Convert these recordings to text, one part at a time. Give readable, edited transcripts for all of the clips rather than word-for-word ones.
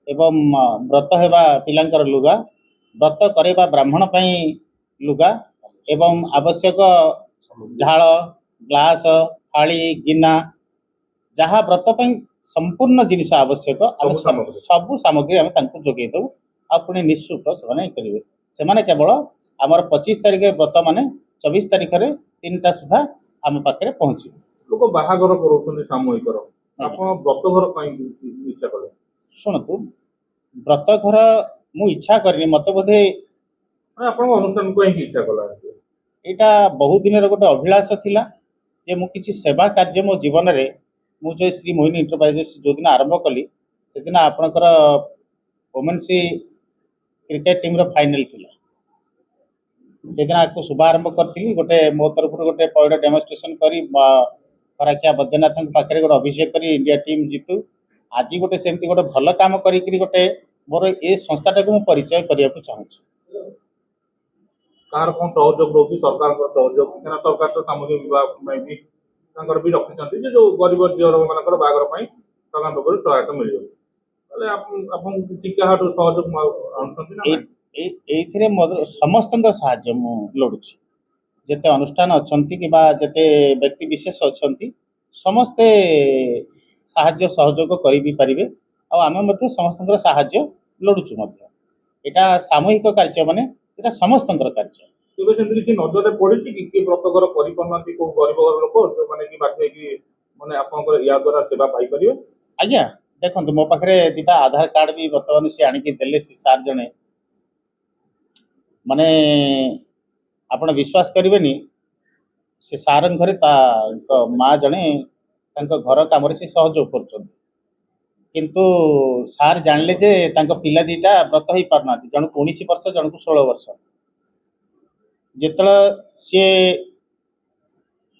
एवं व्रत हेबा पिलांकर लुगा व्रत करेबा ब्राह्मण पई लुगा एवं आवश्यक ढाल ग्लास थाली गिना जहाँ व्रत पई संपूर्ण जिनिस आवश्यक सब सामग्री आम जोगे दबू आपुणी निःशुल्क से करेंगे से केवल आमर 25 तारिख व्रत माने 24 तारिख रे 3टा सुधा आम पाखे पहुँचे लोक बाहागर कर सामूहिक व्रतघर इच्छा कले शुणु व्रत घर मु इच्छा करनी मत बोधे अनुष्ठान को इच्छा कला यहाँ बहुत दिन गोटे अभिलाष थिला जे मु किछि सेवा कार्य मो जीवन रे मु जो श्री मोहिनी एंटरप्राइजेस जो दिन आरंभ कली से दिन आपणकर वोमेन्स क्रिकेट टीम रो फाइनल थिला से दिन आपको शुभारंभ करी गोटे मो तरफ गोटे पॉइंट डेमोन्स्ट्रेशन करी खराखिया बैद्यनाथ पाखे गोटे अभिषेक करी इंडिया टीम जीतु आज गोटे सेमती गोटे भल काम करी गोटे मोर ए संस्थाटा को परिचय करने को चाहूँगी कार कौन सहयोग रोची सरकार सहयोग क्या सरकार तो सामूहिक विवाह भी भी रखी जो गरीब झील मानकर बाहर सरकार पक्ष सहायता मिल सहयोग समस्त लोड़ू जिते अनुष्ठान अच्छा कि जिते व्यक्ति विशेष अच्छा समस्ते साहाय्य सहयोग करें आम समस्त साहाय्य लोड़ुचु यहाँ सामूहिक कार्य माने ये समस्त कार्य किसी नजर पड़ी कि व्रतघर कर गरीब घर लोक जो मैंने कि बाध्य माने आपनकर या द्वारा सेवा पाई परियो आज्ञा देखो मो पाखे दीटा आधार कार्ड भी बर्तमान सी आनिकी देले सी सार जने माने आपण विश्वास करेंगे से सार घरे माँ जड़े घर कम से सहयोग कर किंतु सार जानले जे पिला दीटा व्रत हो पारना जन को 19 वर्ष जन को 16 वर्ष जिते सी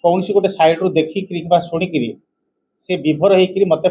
कौन सी गोटे साइड रू देखिक शुणिक से विभोर होकर मत